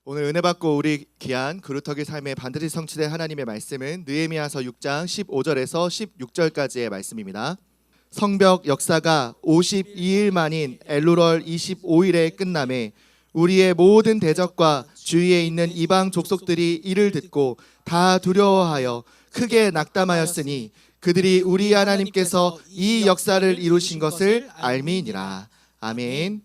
오늘 은혜 받고 우리 귀한 그루터기 삶에 반드시 성취될 하나님의 말씀은 느헤미야서 6장 15절에서 16절까지의 말씀입니다. 성벽 역사가 52일 만인 엘루럴 25일에 끝남에 우리의 모든 대적과 주위에 있는 이방 족속들이 이를 듣고 다 두려워하여 크게 낙담하였으니 그들이 우리 하나님께서 이 역사를 이루신 것을 알미니라. 아멘.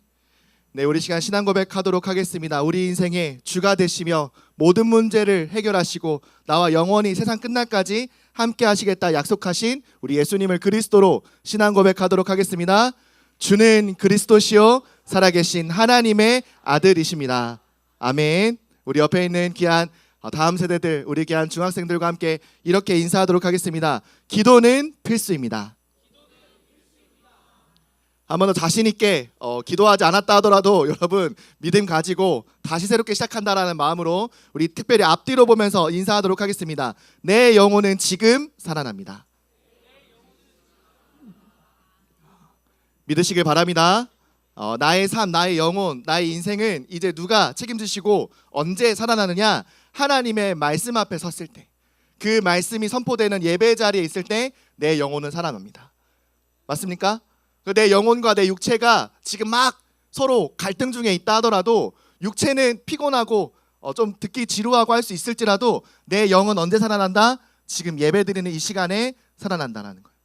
네, 우리 시간 신앙 고백하도록 하겠습니다. 우리 인생의 주가 되시며 모든 문제를 해결하시고 나와 영원히 세상 끝날까지 함께 하시겠다 약속하신 우리 예수님을 그리스도로 신앙 고백하도록 하겠습니다. 주는 그리스도시요 살아계신 하나님의 아들이십니다. 아멘. 우리 옆에 있는 귀한 다음 세대들, 우리 귀한 중학생들과 함께 이렇게 인사하도록 하겠습니다. 기도는 필수입니다. 한 번 더 자신 있게 기도하지 않았다 하더라도 여러분 믿음 가지고 다시 새롭게 시작한다라는 마음으로 우리 특별히 앞뒤로 보면서 인사하도록 하겠습니다. 내 영혼은 지금 살아납니다. 믿으시길 바랍니다. 나의 삶, 나의 영혼, 나의 인생은 이제 누가 책임지시고 언제 살아나느냐? 하나님의 말씀 앞에 섰을 때, 그 말씀이 선포되는 예배 자리에 있을 때 내 영혼은 살아납니다. 맞습니까? 내 영혼과 내 육체가 지금 막 서로 갈등 중에 있다 하더라도 육체는 피곤하고 좀 듣기 지루하고 할 수 있을지라도 내 영은 언제 살아난다? 지금 예배드리는 이 시간에 살아난다는 거예요.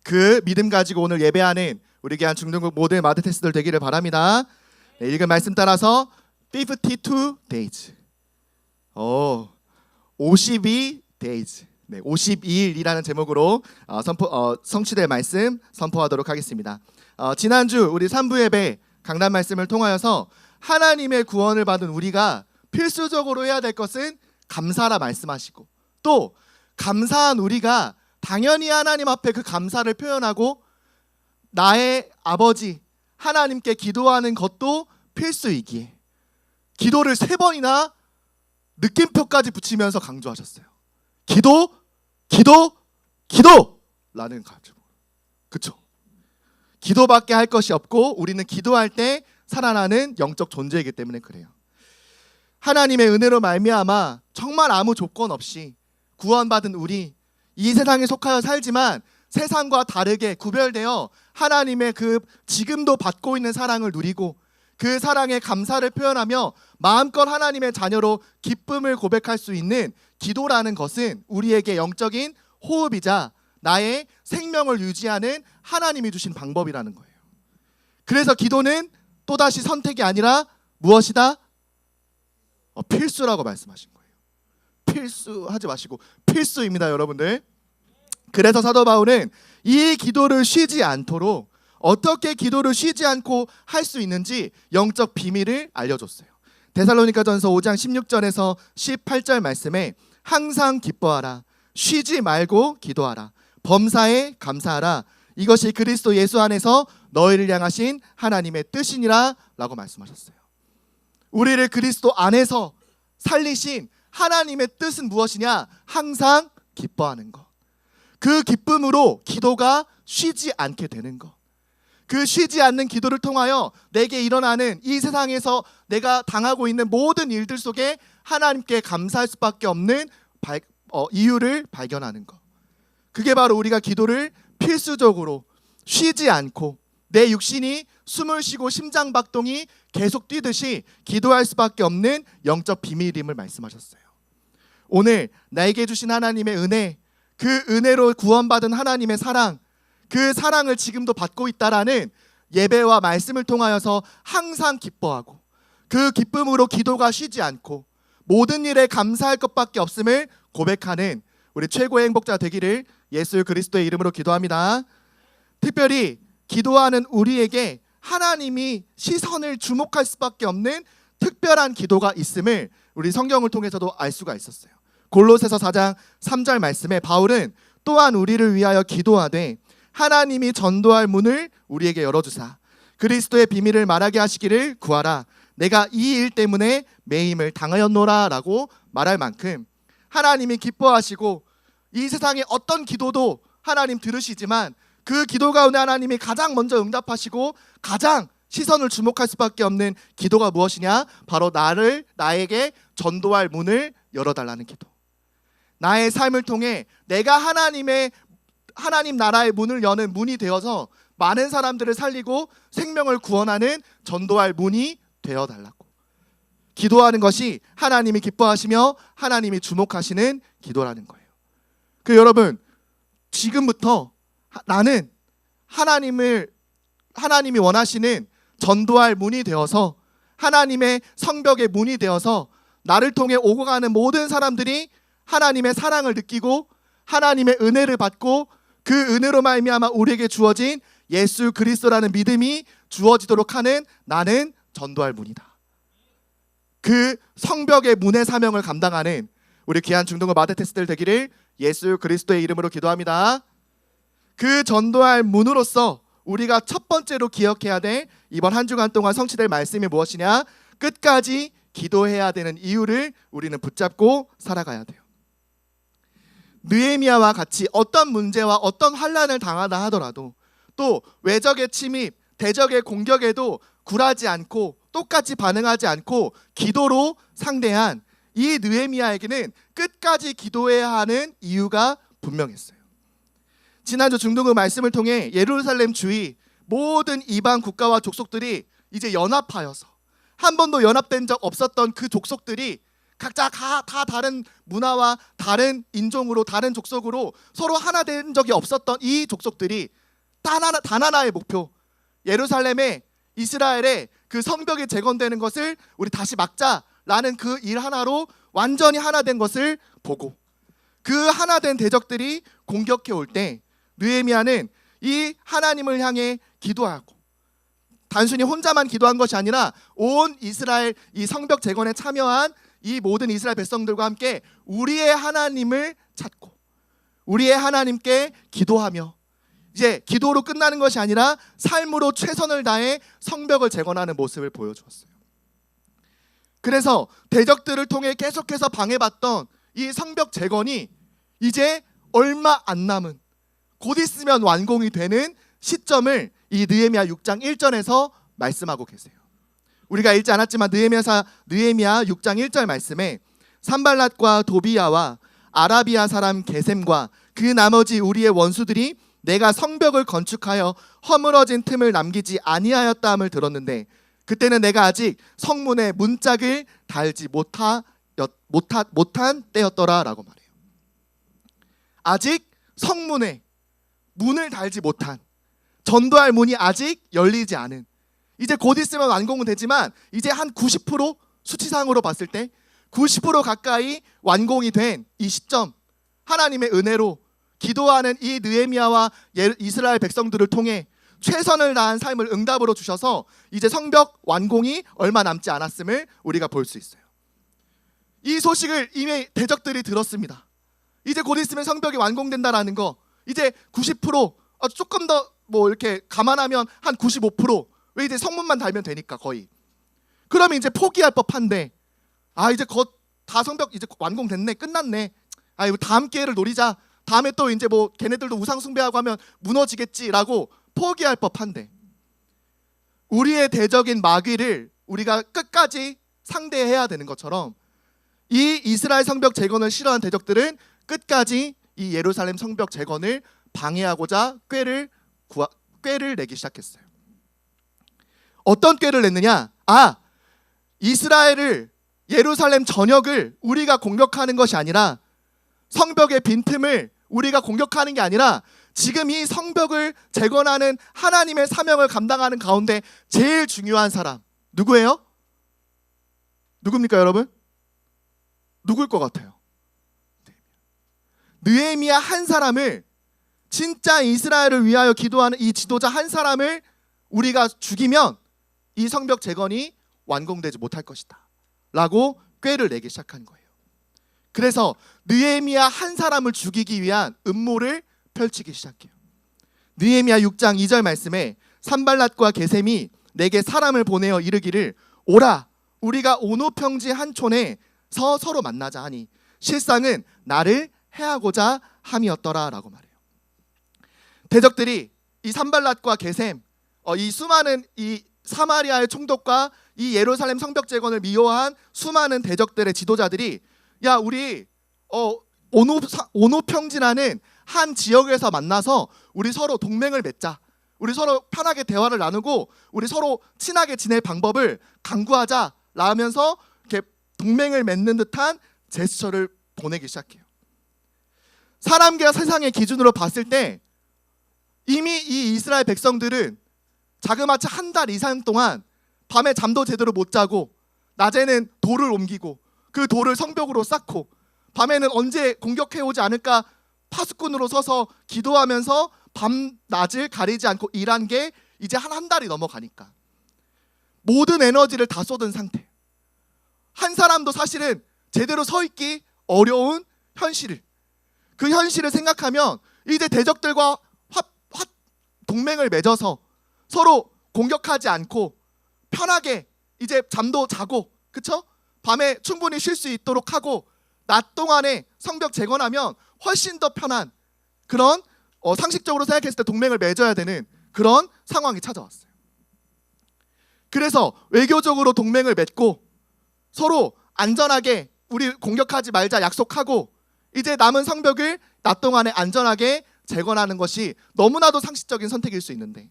그 믿음 가지고 오늘 예배하는 우리 귀한 중등부 모든 마드테스들 되기를 바랍니다. 네, 읽은 말씀 따라서 52 days 52 days 네, 52일이라는 제목으로 성취될 말씀 선포하도록 하겠습니다. 지난주 우리 3부 예배 강단 말씀을 통하여서 하나님의 구원을 받은 우리가 필수적으로 해야 될 것은 감사라 말씀하시고, 또 감사한 우리가 당연히 하나님 앞에 그 감사를 표현하고 나의 아버지 하나님께 기도하는 것도 필수이기에 기도를 3번이나 느낌표까지 붙이면서 강조하셨어요. 기도라는 가지고, 그렇죠? 기도밖에 할 것이 없고 우리는 기도할 때 살아나는 영적 존재이기 때문에 그래요. 하나님의 은혜로 말미암아 정말 아무 조건 없이 구원받은 우리, 이 세상에 속하여 살지만 세상과 다르게 구별되어 하나님의 그 지금도 받고 있는 사랑을 누리고 그 사랑에 감사를 표현하며 마음껏 하나님의 자녀로 기쁨을 고백할 수 있는 기도라는 것은 우리에게 영적인 호흡이자 나의 생명을 유지하는 하나님이 주신 방법이라는 거예요. 그래서 기도는 또다시 선택이 아니라 무엇이다? 필수라고 말씀하신 거예요. 필수하지 마시고 필수입니다, 여러분들. 그래서 사도 바울은 이 기도를 쉬지 않도록 어떻게 기도를 쉬지 않고 할 수 있는지 영적 비밀을 알려줬어요. 데살로니가전서 5장 16절에서 18절 말씀에 항상 기뻐하라, 쉬지 말고 기도하라, 범사에 감사하라, 이것이 그리스도 예수 안에서 너희를 향하신 하나님의 뜻이니라 라고 말씀하셨어요. 우리를 그리스도 안에서 살리신 하나님의 뜻은 무엇이냐? 항상 기뻐하는 것. 그 기쁨으로 기도가 쉬지 않게 되는 것. 그 쉬지 않는 기도를 통하여 내게 일어나는 이 세상에서 내가 당하고 있는 모든 일들 속에 하나님께 감사할 수밖에 없는 이유를 발견하는 것. 그게 바로 우리가 기도를 필수적으로 쉬지 않고 내 육신이 숨을 쉬고 심장박동이 계속 뛰듯이 기도할 수밖에 없는 영적 비밀임을 말씀하셨어요. 오늘 나에게 주신 하나님의 은혜, 그 은혜로 구원받은 하나님의 사랑, 그 사랑을 지금도 받고 있다라는 예배와 말씀을 통하여서 항상 기뻐하고 그 기쁨으로 기도가 쉬지 않고 모든 일에 감사할 것밖에 없음을 고백하는 우리 최고의 행복자 되기를 예수 그리스도의 이름으로 기도합니다. 특별히 기도하는 우리에게 하나님이 시선을 주목할 수밖에 없는 특별한 기도가 있음을 우리 성경을 통해서도 알 수가 있었어요. 골로새서 4장 3절 말씀에 바울은 또한 우리를 위하여 기도하되 하나님이 전도할 문을 우리에게 열어주사 그리스도의 비밀을 말하게 하시기를 구하라, 내가 이 일 때문에 매임을 당하였노라 라고 말할 만큼 하나님이 기뻐하시고 이 세상의 어떤 기도도 하나님 들으시지만 그 기도 가운데 하나님이 가장 먼저 응답하시고 가장 시선을 주목할 수밖에 없는 기도가 무엇이냐? 바로 나에게 전도할 문을 열어달라는 기도. 나의 삶을 통해 내가 하나님 나라의 문을 여는 문이 되어서 많은 사람들을 살리고 생명을 구원하는 전도할 문이 되어달라고. 기도하는 것이 하나님이 기뻐하시며 하나님이 주목하시는 기도라는 거예요. 여러분, 지금부터 나는 하나님이 원하시는 전도할 문이 되어서 하나님의 성벽의 문이 되어서 나를 통해 오고 가는 모든 사람들이 하나님의 사랑을 느끼고 하나님의 은혜를 받고 그 은혜로 말미암아 우리에게 주어진 예수 그리스도라는 믿음이 주어지도록 하는 나는 전도할 문이다. 그 성벽의 문의 사명을 감당하는 우리 귀한 중동과 마데테스들 되기를 예수 그리스도의 이름으로 기도합니다. 그 전도할 문으로서 우리가 첫 번째로 기억해야 될 이번 한 주간 동안 성취될 말씀이 무엇이냐? 끝까지 기도해야 되는 이유를 우리는 붙잡고 살아가야 돼요. 느헤미야와 같이 어떤 문제와 어떤 환난을 당하다 하더라도 또 외적의 침입, 대적의 공격에도 굴하지 않고 똑같이 반응하지 않고 기도로 상대한 이 느헤미야에게는 끝까지 기도해야 하는 이유가 분명했어요. 지난주 중동의 말씀을 통해 예루살렘 주위 모든 이방 국가와 족속들이 이제 연합하여서 한 번도 연합된 적 없었던 그 족속들이 각자 다 다른 문화와 다른 인종으로 다른 족속으로 서로 하나 된 적이 없었던 이 족속들이 단 하나의 목표, 예루살렘에 이스라엘의 그 성벽이 재건되는 것을 우리 다시 막자라는 그 일 하나로 완전히 하나 된 것을 보고 그 하나 된 대적들이 공격해 올 때 느헤미야는 이 하나님을 향해 기도하고 단순히 혼자만 기도한 것이 아니라 온 이스라엘 이 성벽 재건에 참여한 이 모든 이스라엘 백성들과 함께 우리의 하나님을 찾고 우리의 하나님께 기도하며 이제 기도로 끝나는 것이 아니라 삶으로 최선을 다해 성벽을 재건하는 모습을 보여주었어요. 그래서 대적들을 통해 계속해서 방해받던 이 성벽 재건이 이제 얼마 안 남은 곧 있으면 완공이 되는 시점을 이 느헤미야 6장 1절에서 말씀하고 계세요. 우리가 읽지 않았지만 느헤미야 6장 1절 말씀에 산발랏과 도비야와 아라비아 사람 게셈과 그 나머지 우리의 원수들이 내가 성벽을 건축하여 허물어진 틈을 남기지 아니하였다함을 들었는데 그때는 내가 아직 성문에 문짝을 달지 못한 때였더라라고 말해요. 아직 성문에 문을 달지 못한, 전도할 문이 아직 열리지 않은, 이제 곧 있으면 완공은 되지만 이제 한 90% 수치상으로 봤을 때 90% 가까이 완공이 된 이 시점, 하나님의 은혜로 기도하는 이 느헤미야와 이스라엘 백성들을 통해 최선을 다한 삶을 응답으로 주셔서 이제 성벽 완공이 얼마 남지 않았음을 우리가 볼 수 있어요. 이 소식을 이미 대적들이 들었습니다. 이제 곧 있으면 성벽이 완공된다라는 거, 이제 90%, 조금 더 뭐 이렇게 감안하면 한 95%, 왜 이제 성문만 달면 되니까 거의. 그러면 이제 포기할 법한데, 이제 다 성벽 이제 완공됐네, 끝났네. 이거 다음 기회를 노리자. 다음에 또 이제 뭐 걔네들도 우상 숭배하고 하면 무너지겠지라고 포기할 법한데, 우리의 대적인 마귀를 우리가 끝까지 상대해야 되는 것처럼 이 이스라엘 성벽 재건을 싫어한 대적들은 끝까지 이 예루살렘 성벽 재건을 방해하고자 꾀를 내기 시작했어요. 어떤 꾀를 냈느냐? 이스라엘을, 예루살렘 전역을 우리가 공격하는 것이 아니라, 성벽의 빈틈을 우리가 공격하는 게 아니라 지금 이 성벽을 재건하는 하나님의 사명을 감당하는 가운데 제일 중요한 사람 누구예요? 누굽니까 여러분? 누굴 것 같아요? 느헤미야 한 사람을, 진짜 이스라엘을 위하여 기도하는 이 지도자 한 사람을 우리가 죽이면 이 성벽 재건이 완공되지 못할 것이다 라고 꾀를 내기 시작한 거예요. 그래서 느헤미야 한 사람을 죽이기 위한 음모를 펼치기 시작해요. 느헤미야 6장 2절 말씀에 산발랏과 게셈이 내게 사람을 보내어 이르기를 오라 우리가 오노 평지 한 촌에 서로 만나자 하니 실상은 나를 해하고자 함이었더라 라고 말해요. 대적들이 이 산발랏과 게셈, 이 수많은 이 사마리아의 총독과 이 예루살렘 성벽 재건을 미워한 수많은 대적들의 지도자들이 야 우리 오노평지라는 한 지역에서 만나서 우리 서로 동맹을 맺자. 우리 서로 편하게 대화를 나누고 우리 서로 친하게 지낼 방법을 강구하자 라면서 이렇게 동맹을 맺는 듯한 제스처를 보내기 시작해요. 사람과 세상의 기준으로 봤을 때 이미 이 이스라엘 백성들은 자그마치 한 달 이상 동안 밤에 잠도 제대로 못 자고 낮에는 돌을 옮기고 그 돌을 성벽으로 쌓고 밤에는 언제 공격해오지 않을까 파수꾼으로 서서 기도하면서 밤낮을 가리지 않고 일한 게 이제 한 달이 넘어가니까 모든 에너지를 다 쏟은 상태. 한 사람도 사실은 제대로 서 있기 어려운 현실을, 그 현실을 생각하면 이제 대적들과 동맹을 맺어서 서로 공격하지 않고 편하게 이제 잠도 자고, 그쵸? 밤에 충분히 쉴 수 있도록 하고 낮 동안에 성벽 재건하면 훨씬 더 편한 그런 상식적으로 생각했을 때 동맹을 맺어야 되는 그런 상황이 찾아왔어요. 그래서 외교적으로 동맹을 맺고 서로 안전하게 우리 공격하지 말자 약속하고 이제 남은 성벽을 낮 동안에 안전하게 재건하는 것이 너무나도 상식적인 선택일 수 있는데,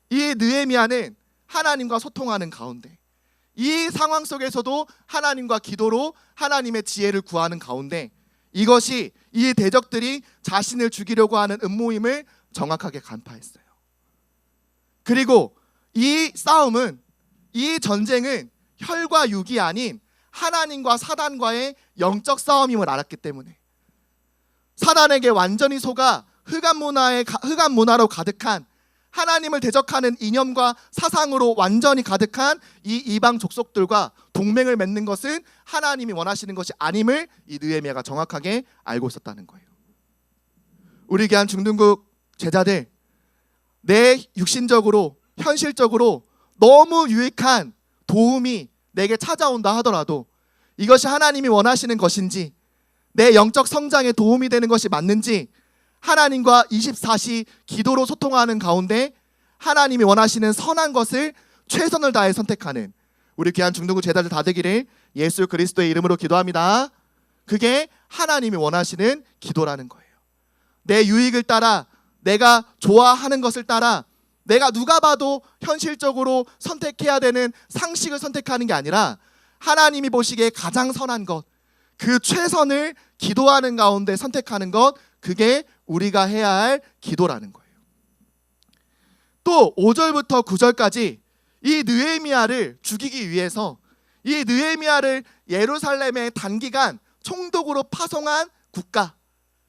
이 느헤미야는 하나님과 소통하는 가운데, 이 상황 속에서도 하나님과 기도로 하나님의 지혜를 구하는 가운데 이것이 이 대적들이 자신을 죽이려고 하는 음모임을 정확하게 간파했어요. 그리고 이 싸움은, 이 전쟁은 혈과 육이 아닌 하나님과 사단과의 영적 싸움임을 알았기 때문에 사단에게 완전히 속아 흑암 문화로 가득한, 하나님을 대적하는 이념과 사상으로 완전히 가득한 이 이방 족속들과 동맹을 맺는 것은 하나님이 원하시는 것이 아님을 이 느헤미야가 정확하게 알고 있었다는 거예요. 우리 귀한 중등국 제자들, 내 육신적으로 현실적으로 너무 유익한 도움이 내게 찾아온다 하더라도 이것이 하나님이 원하시는 것인지, 내 영적 성장에 도움이 되는 것이 맞는지 하나님과 24시 기도로 소통하는 가운데 하나님이 원하시는 선한 것을 최선을 다해 선택하는 우리 귀한 중등부 제자들 다 되기를 예수 그리스도의 이름으로 기도합니다. 그게 하나님이 원하시는 기도라는 거예요. 내 유익을 따라, 내가 좋아하는 것을 따라, 내가 누가 봐도 현실적으로 선택해야 되는 상식을 선택하는 게 아니라 하나님이 보시기에 가장 선한 것, 그 최선을 기도하는 가운데 선택하는 것, 그게 우리가 해야 할 기도라는 거예요. 또 5절부터 9절까지 이 느헤미야를 죽이기 위해서, 이 느헤미야를 예루살렘에 단기간 총독으로 파송한 국가,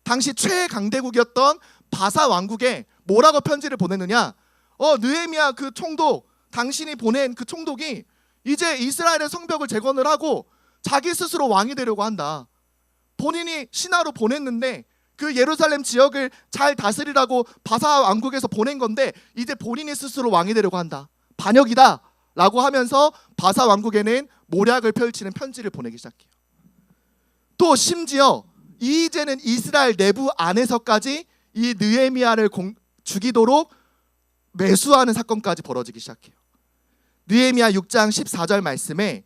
당시 최강대국이었던 바사 왕국에 뭐라고 편지를 보냈느냐? 느헤미야 그 총독, 당신이 보낸 그 총독이 이제 이스라엘의 성벽을 재건을 하고 자기 스스로 왕이 되려고 한다. 본인이 신하로 보냈는데 그 예루살렘 지역을 잘 다스리라고 바사 왕국에서 보낸 건데 이제 본인이 스스로 왕이 되려고 한다. 반역이다 라고 하면서 바사 왕국에는 모략을 펼치는 편지를 보내기 시작해요. 또 심지어 이제는 이스라엘 내부 안에서까지 이 느헤미야를 죽이도록 매수하는 사건까지 벌어지기 시작해요. 느헤미야 6장 14절 말씀에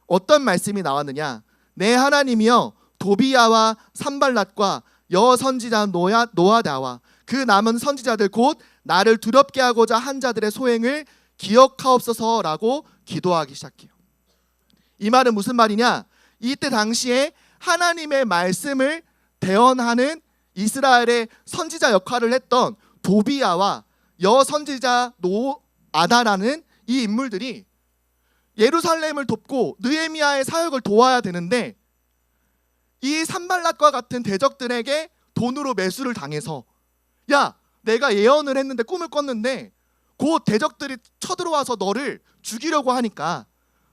어떤 말씀이 나왔느냐? 내 하나님이여 도비야와 산발랏과 여선지자 노아다와 그 남은 선지자들 곧 나를 두렵게 하고자 한 자들의 소행을 기억하옵소서라고 기도하기 시작해요. 이 말은 무슨 말이냐? 이때 당시에 하나님의 말씀을 대언하는 이스라엘의 선지자 역할을 했던 도비야와 여선지자 노아다라는 이 인물들이 예루살렘을 돕고 느헤미야의 사역을 도와야 되는데 이 산발랏과 같은 대적들에게 돈으로 매수를 당해서, 야 내가 예언을 했는데 꿈을 꿨는데 곧 대적들이 쳐들어와서 너를 죽이려고 하니까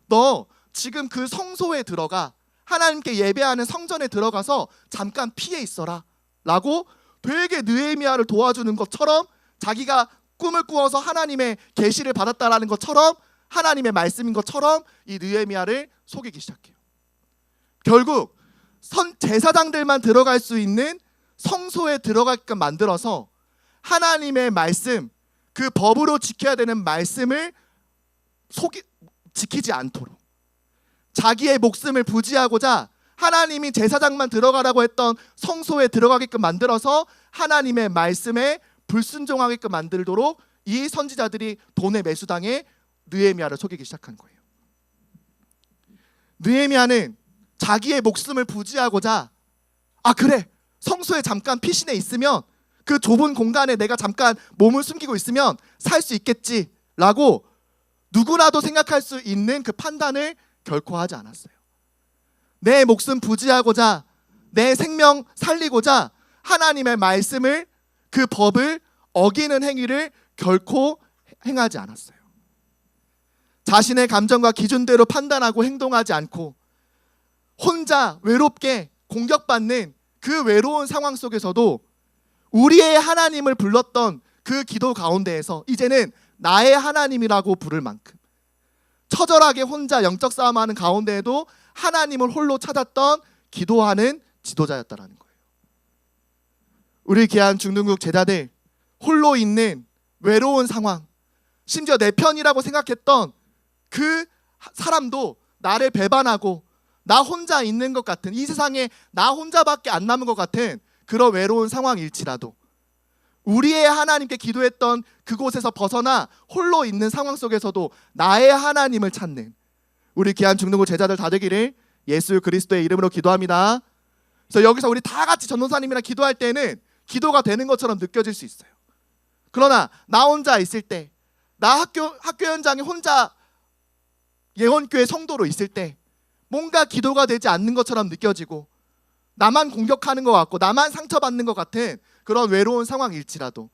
너 지금 그 성소에 들어가, 하나님께 예배하는 성전에 들어가서 잠깐 피해 있어라 라고 되게 느헤미야를 도와주는 것처럼, 자기가 꿈을 꾸어서 하나님의 계시를 받았다라는 것처럼, 하나님의 말씀인 것처럼 이 느헤미야를 속이기 시작해요. 결국 제사장들만 들어갈 수 있는 성소에 들어가게끔 만들어서 하나님의 말씀, 그 법으로 지켜야 되는 말씀을 지키지 않도록, 자기의 목숨을 부지하고자 하나님이 제사장만 들어가라고 했던 성소에 들어가게끔 만들어서 하나님의 말씀에 불순종하게끔 만들도록 이 선지자들이 돈에 매수당해 느헤미야를 속이기 시작한 거예요. 느헤미야는 자기의 목숨을 부지하고자, 그래, 성소에 잠깐 피신해 있으면, 그 좁은 공간에 내가 잠깐 몸을 숨기고 있으면 살 수 있겠지라고 누구라도 생각할 수 있는 그 판단을 결코 하지 않았어요. 내 목숨 부지하고자, 내 생명 살리고자 하나님의 말씀을, 그 법을 어기는 행위를 결코 행하지 않았어요. 자신의 감정과 기준대로 판단하고 행동하지 않고 혼자 외롭게 공격받는 그 외로운 상황 속에서도 우리의 하나님을 불렀던 그 기도 가운데에서 이제는 나의 하나님이라고 부를 만큼 처절하게 혼자 영적 싸움하는 가운데에도 하나님을 홀로 찾았던 기도하는 지도자였다라는 거예요. 우리 귀한 중등국 제자들, 홀로 있는 외로운 상황, 심지어 내 편이라고 생각했던 그 사람도 나를 배반하고 나 혼자 있는 것 같은, 이 세상에 나 혼자밖에 안 남은 것 같은 그런 외로운 상황일지라도 우리의 하나님께 기도했던 그곳에서 벗어나 홀로 있는 상황 속에서도 나의 하나님을 찾는 우리 귀한 중등부 제자들 다 되기를 예수 그리스도의 이름으로 기도합니다. 그래서 여기서 우리 다 같이 전도사님이랑 기도할 때는 기도가 되는 것처럼 느껴질 수 있어요. 그러나 나 혼자 있을 때, 나 학교 현장에 혼자 예원교회 성도로 있을 때 뭔가 기도가 되지 않는 것처럼 느껴지고 나만 공격하는 것 같고 나만 상처받는 것 같은 그런 외로운 상황일지라도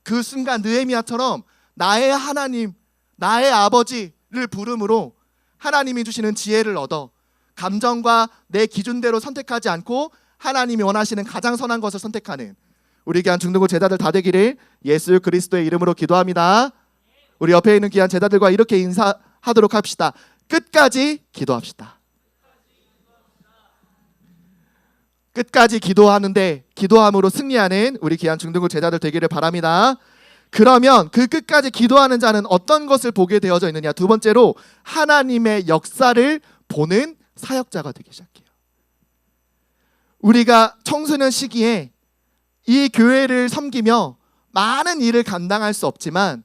그 순간 느헤미야처럼 나의 하나님, 나의 아버지를 부름으로 하나님이 주시는 지혜를 얻어 감정과 내 기준대로 선택하지 않고 하나님이 원하시는 가장 선한 것을 선택하는 우리 귀한 중등부 제자들 다 되기를 예수 그리스도의 이름으로 기도합니다. 우리 옆에 있는 귀한 제자들과 이렇게 인사하도록 합시다. 끝까지 기도합시다. 끝까지 기도하는데 기도함으로 승리하는 우리 귀한 중등부 제자들 되기를 바랍니다. 그러면 그 끝까지 기도하는 자는 어떤 것을 보게 되어져 있느냐? 두 번째로 하나님의 역사를 보는 사역자가 되기 시작해요. 우리가 청소년 시기에 이 교회를 섬기며 많은 일을 감당할 수 없지만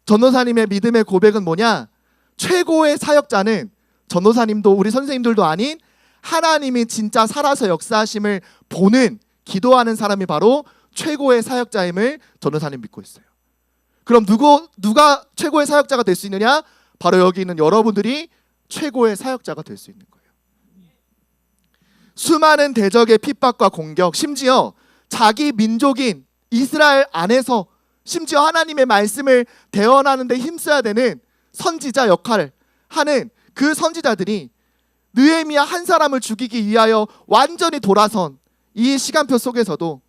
전도사님의 믿음의 고백은 뭐냐? 최고의 사역자는 전도사님도 우리 선생님들도 아닌 하나님이 진짜 살아서 역사하심을 보는 기도하는 사람이 바로 최고의 사역자임을 전도사님 믿고 있어요. 그럼 누가 최고의 사역자가 될 수 있느냐? 바로 여기 있는 여러분들이 최고의 사역자가 될 수 있는 거예요. 수많은 대적의 핍박과 공격, 심지어 자기 민족인 이스라엘 안에서 심지어 하나님의 말씀을 대언하는 데 힘써야 되는 선지자 역할을 하는 그 선지자들이 느헤미야 한 사람을 죽이기 위하여 완전히 돌아선 이 시간표 속에서도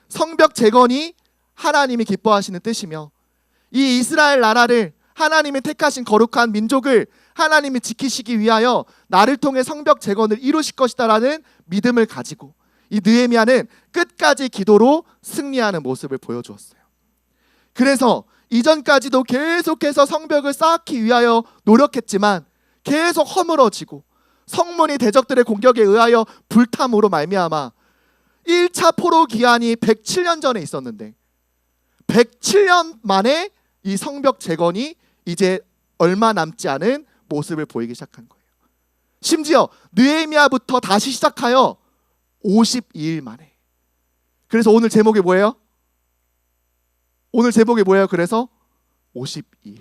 성벽 재건이 하나님이 기뻐하시는 뜻이며 이 이스라엘 나라를 하나님이 택하신 거룩한 민족을 하나님이 지키시기 위하여 나를 통해 성벽 재건을 이루실 것이다라는 믿음을 가지고 이 느헤미야는 끝까지 기도로 승리하는 모습을 보여주었어요. 그래서 이전까지도 계속해서 성벽을 쌓기 위하여 노력했지만 계속 허물어지고 성문이 대적들의 공격에 의하여 불탐으로 말미암아 1차 포로 기한이 107년 전에 있었는데 107년 만에 이 성벽 재건이 이제 얼마 남지 않은 모습을 보이기 시작한 거예요. 심지어 느헤미야부터 다시 시작하여 52일 만에. 그래서 오늘 제목이 뭐예요? 그래서 52일.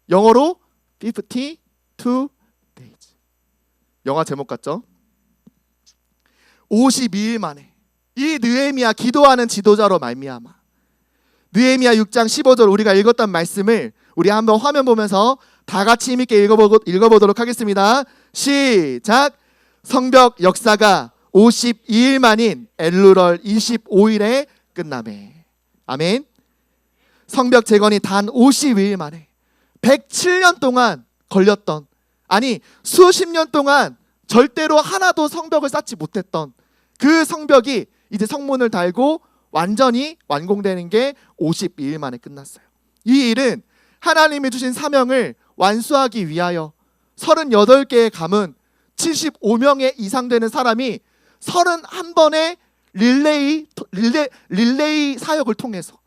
영어로 52 days. 영화 제목 같죠? 52일 만에 이 느헤미야 기도하는 지도자로 말미암아 느헤미야 6장 15절 우리가 읽었던 말씀을 우리 한번 화면 보면서 다 같이 힘있게 읽어보도록 하겠습니다. 시작. 성벽 역사가 52일 만인 엘루럴 25일에 끝나매. 아멘. 성벽 재건이 단 52일 만에 107년 동안 걸렸던, 아니 수십 년 동안 절대로 하나도 성벽을 쌓지 못했던 그 성벽이 이제 성문을 달고 완전히 완공되는 게 52일 만에 끝났어요. 이 일은 하나님이 주신 사명을 완수하기 위하여 38개의 가문 75명에 이상 되는 사람이 31번의 릴레이 사역을 통해서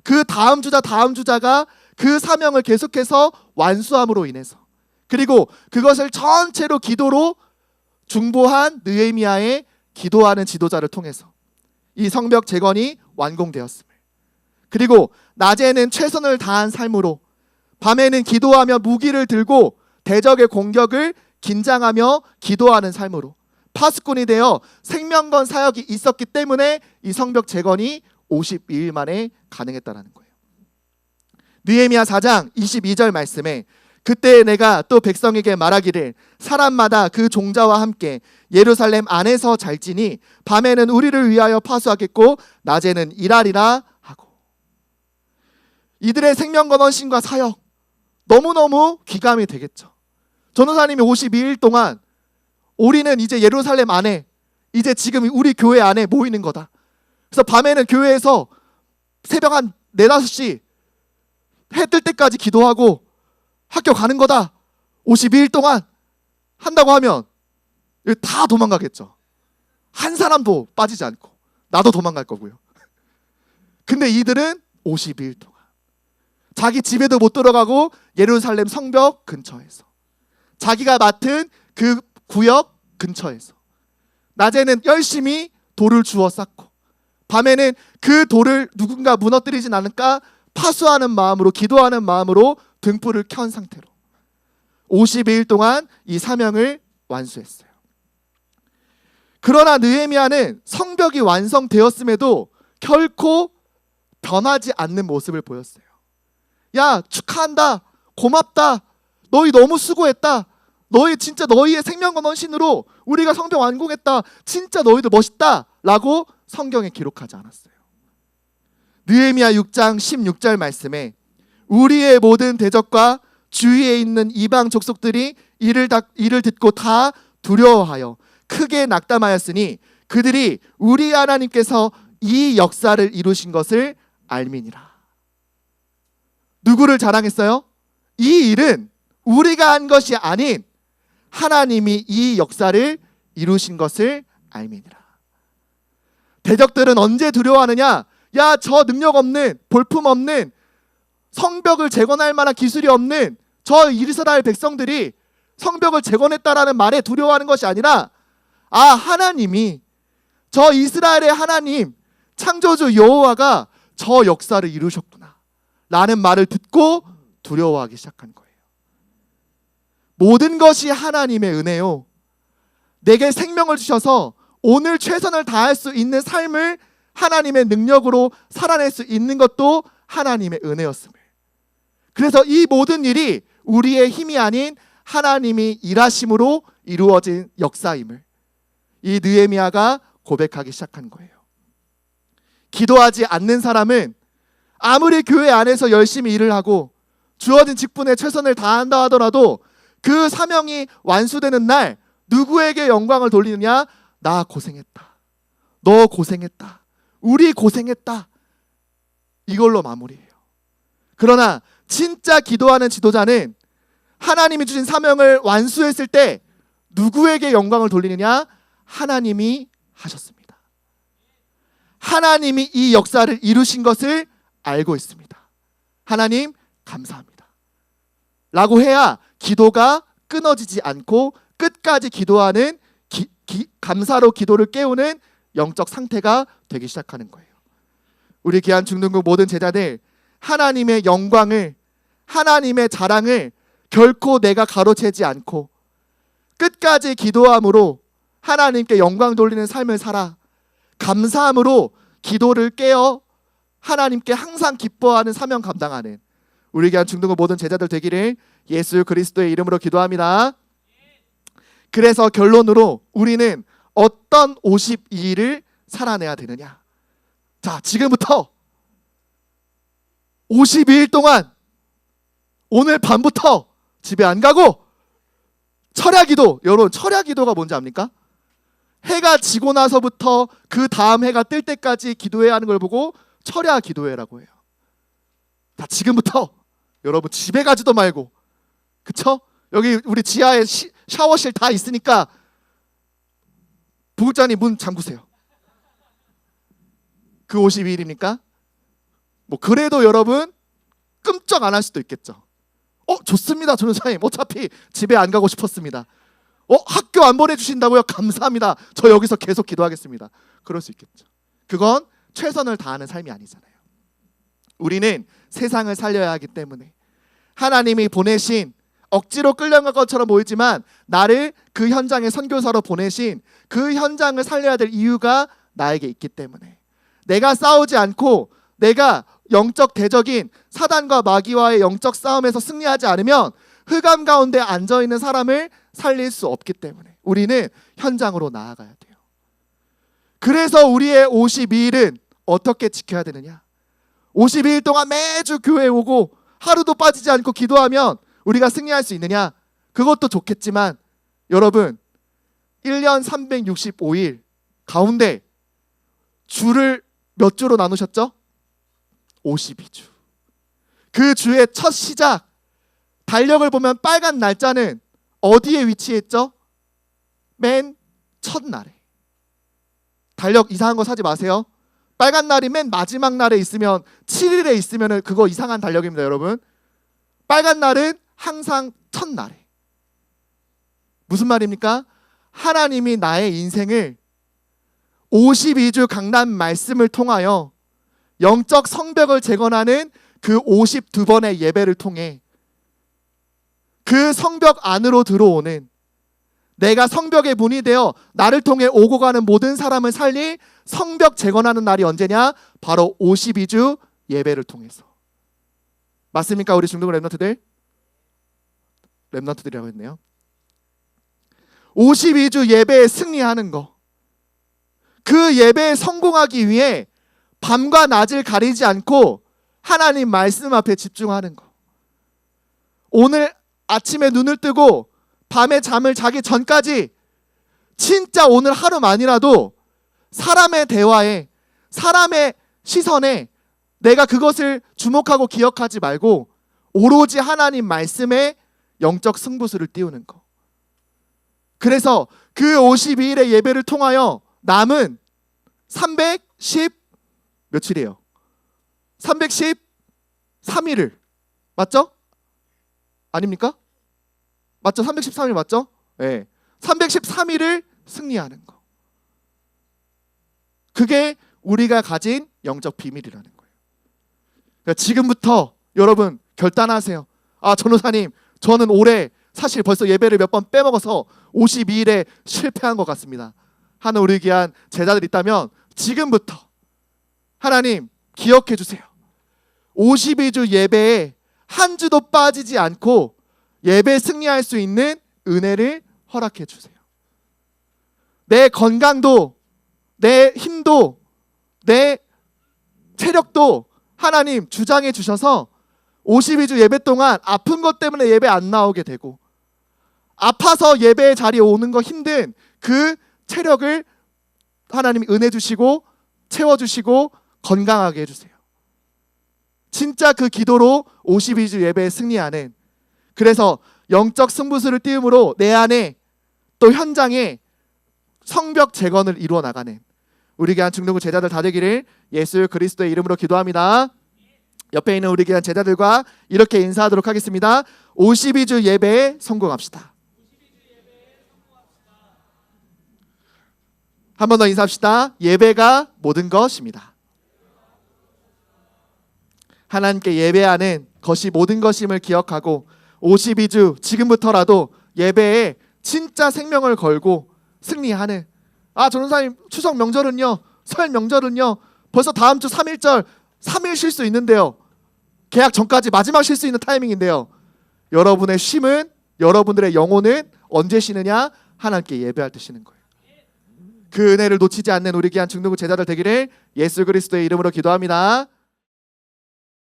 그 다음 주자가 그 사명을 계속해서 완수함으로 인해서, 그리고 그것을 전체로 기도로 중보한 느헤미야의 기도하는 지도자를 통해서 이 성벽 재건이 완공되었음을, 그리고 낮에는 최선을 다한 삶으로 밤에는 기도하며 무기를 들고 대적의 공격을 긴장하며 기도하는 삶으로 파수꾼이 되어 생명건 사역이 있었기 때문에 이 성벽 재건이 52일 만에 가능했다라는 거예요. 느헤미야 4장 22절 말씀에 그때 내가 또 백성에게 말하기를 사람마다 그 종자와 함께 예루살렘 안에서 잘지니 밤에는 우리를 위하여 파수하겠고 낮에는 일하리라 하고, 이들의 생명건 헌신과 사역 너무너무 귀감이 되겠죠. 전도사님이 52일 동안 우리는 이제 예루살렘 안에, 이제 지금 우리 교회 안에 모이는 거다. 그래서 밤에는 교회에서 새벽 한 4, 5시 해 뜰 때까지 기도하고 학교 가는 거다. 52일 동안 한다고 하면 다 도망가겠죠. 한 사람도 빠지지 않고 나도 도망갈 거고요. 근데 이들은 52일 동안 자기 집에도 못 들어가고 예루살렘 성벽 근처에서, 자기가 맡은 그 구역 근처에서 낮에는 열심히 돌을 주워 쌓고 밤에는 그 돌을 누군가 무너뜨리진 않을까 파수하는 마음으로, 기도하는 마음으로 등불을 켠 상태로 52일 동안 이 사명을 완수했어요. 그러나 느헤미야는 성벽이 완성되었음에도 결코 변하지 않는 모습을 보였어요. 야, 축하한다, 고맙다, 너희 너무 수고했다, 너희의 생명과 헌신으로 우리가 성벽 완공했다, 진짜 너희들 멋있다 라고 성경에 기록하지 않았어요. 느헤미야 6장 16절 말씀에 우리의 모든 대적과 주위에 있는 이방 족속들이 이를 듣고 다 두려워하여 크게 낙담하였으니 그들이 우리 하나님께서 이 역사를 이루신 것을 알미니라. 누구를 자랑했어요? 이 일은 우리가 한 것이 아닌 하나님이 이 역사를 이루신 것을 알미니라. 대적들은 언제 두려워하느냐? 야, 저 능력 없는, 볼품 없는, 성벽을 재건할 만한 기술이 없는 저 이스라엘 백성들이 성벽을 재건했다라는 말에 두려워하는 것이 아니라, 아, 하나님이, 저 이스라엘의 하나님 창조주 여호와가 저 역사를 이루셨구나 라는 말을 듣고 두려워하기 시작한 거예요. 모든 것이 하나님의 은혜요, 내게 생명을 주셔서 오늘 최선을 다할 수 있는 삶을 하나님의 능력으로 살아낼 수 있는 것도 하나님의 은혜였음을, 그래서 이 모든 일이 우리의 힘이 아닌 하나님이 일하심으로 이루어진 역사임을 이 느헤미야가 고백하기 시작한 거예요. 기도하지 않는 사람은 아무리 교회 안에서 열심히 일을 하고 주어진 직분에 최선을 다한다 하더라도 그 사명이 완수되는 날 누구에게 영광을 돌리느냐? 나 고생했다, 너 고생했다, 우리 고생했다, 이걸로 마무리해요. 그러나 진짜 기도하는 지도자는 하나님이 주신 사명을 완수했을 때 누구에게 영광을 돌리느냐? 하나님이 하셨습니다. 하나님이 이 역사를 이루신 것을 알고 있습니다. 하나님 감사합니다 라고 해야 기도가 끊어지지 않고 끝까지 기도하는 감사로 기도를 깨우는 영적 상태가 되기 시작하는 거예요. 우리 귀한 중등부 모든 제자들, 하나님의 영광을, 하나님의 자랑을 결코 내가 가로채지 않고 끝까지 기도함으로 하나님께 영광 돌리는 삶을 살아 감사함으로 기도를 깨어 하나님께 항상 기뻐하는 사명 감당하는 우리 귀한 중등부 모든 제자들 되기를 예수 그리스도의 이름으로 기도합니다. 그래서 결론으로 우리는 어떤 52일을 살아내야 되느냐? 자, 지금부터 52일 동안 오늘 밤부터 집에 안 가고 철야기도, 여러분 철야기도가 뭔지 압니까? 해가 지고 나서부터 그 다음 해가 뜰 때까지 기도해야 하는 걸 보고 철야 기도회라고 해요. 자, 지금부터 여러분 집에 가지도 말고, 그쵸? 여기 우리 지하에 샤워실 다 있으니까 부국장님 문 잠그세요. 그 52일입니까? 뭐 그래도 여러분 끔쩍 안 할 수도 있겠죠. 좋습니다 전우사님, 어차피 집에 안 가고 싶었습니다. 학교 안 보내주신다고요? 감사합니다. 저 여기서 계속 기도하겠습니다. 그럴 수 있겠죠. 그건 최선을 다하는 삶이 아니잖아요. 우리는 세상을 살려야 하기 때문에 하나님이 보내신, 억지로 끌려간 것처럼 보이지만 나를 그 현장에 선교사로 보내신 그 현장을 살려야 될 이유가 나에게 있기 때문에, 내가 싸우지 않고 내가 영적 대적인 사단과 마귀와의 영적 싸움에서 승리하지 않으면 흑암 가운데 앉아있는 사람을 살릴 수 없기 때문에 우리는 현장으로 나아가야 돼요. 그래서 우리의 52일은 어떻게 지켜야 되느냐? 52일 동안 매주 교회에 오고 하루도 빠지지 않고 기도하면 우리가 승리할 수 있느냐? 그것도 좋겠지만 여러분 1년 365일 가운데 주를 몇 주로 나누셨죠? 52주. 그 주의 첫 시작, 달력을 보면 빨간 날짜는 어디에 위치했죠? 맨 첫날에. 달력 이상한 거 사지 마세요. 빨간 날이 맨 마지막 날에 있으면, 7일에 있으면 그거 이상한 달력입니다 여러분. 빨간 날은 항상 첫날에. 무슨 말입니까? 하나님이 나의 인생을 52주 강단 말씀을 통하여 영적 성벽을 재건하는 그 52번의 예배를 통해 그 성벽 안으로 들어오는, 내가 성벽의 문이 되어 나를 통해 오고 가는 모든 사람을 살릴 성벽 재건하는 날이 언제냐? 바로 52주 예배를 통해서. 맞습니까 우리 중동 렘넌트들? 렘넌트들이라고 했네요. 52주 예배에 승리하는 거, 그 예배에 성공하기 위해 밤과 낮을 가리지 않고 하나님 말씀 앞에 집중하는 거. 오늘 아침에 눈을 뜨고 밤에 잠을 자기 전까지 진짜 오늘 하루만이라도 사람의 대화에, 사람의 시선에 내가 그것을 주목하고 기억하지 말고 오로지 하나님 말씀에 영적 승부수를 띄우는 거. 그래서 그 52일의 예배를 통하여 남은 310 며칠이에요? 313일을, 맞죠? 아닙니까? 맞죠? 313일 맞죠? 네. 313일을 승리하는 거. 그게 우리가 가진 영적 비밀이라는 거예요. 그러니까 지금부터 여러분 결단하세요. 전우사님, 저는 올해 사실 벌써 예배를 몇 번 빼먹어서 52일에 실패한 것 같습니다 하는 우리 귀한 제자들 있다면 지금부터 하나님 기억해 주세요. 52주 예배에 한 주도 빠지지 않고 예배 승리할 수 있는 은혜를 허락해 주세요. 내 건강도, 내 힘도, 내 체력도 하나님 주장해 주셔서 52주 예배 동안 아픈 것 때문에 예배 안 나오게 되고, 아파서 예배 자리에 오는 거 힘든 그 체력을 하나님이 은혜 주시고 채워주시고 건강하게 해주세요. 진짜 그 기도로 52주 예배에 승리하는, 그래서 영적 승부수를 띄움으로 내 안에 또 현장에 성벽 재건을 이루어 나가는 우리 교한 중동구 제자들 다 되기를 예수 그리스도의 이름으로 기도합니다. 옆에 있는 우리 교한 제자들과 이렇게 인사하도록 하겠습니다. 52주 예배에 성공합시다. 한 번 더 인사합시다. 예배가 모든 것입니다. 하나님께 예배하는 것이 모든 것임을 기억하고 52주 지금부터라도 예배에 진짜 생명을 걸고 승리하는, 전도사님 추석 명절은요, 설 명절은요, 벌써 다음 주 3일절 3일 쉴 수 있는데요, 계약 전까지 마지막 쉴 수 있는 타이밍인데요, 여러분의 쉼은, 여러분들의 영혼은 언제 쉬느냐? 하나님께 예배할 때 쉬는 거예요. 그 은혜를 놓치지 않는 우리 귀한 중동구 제자들 되기를 예수 그리스도의 이름으로 기도합니다.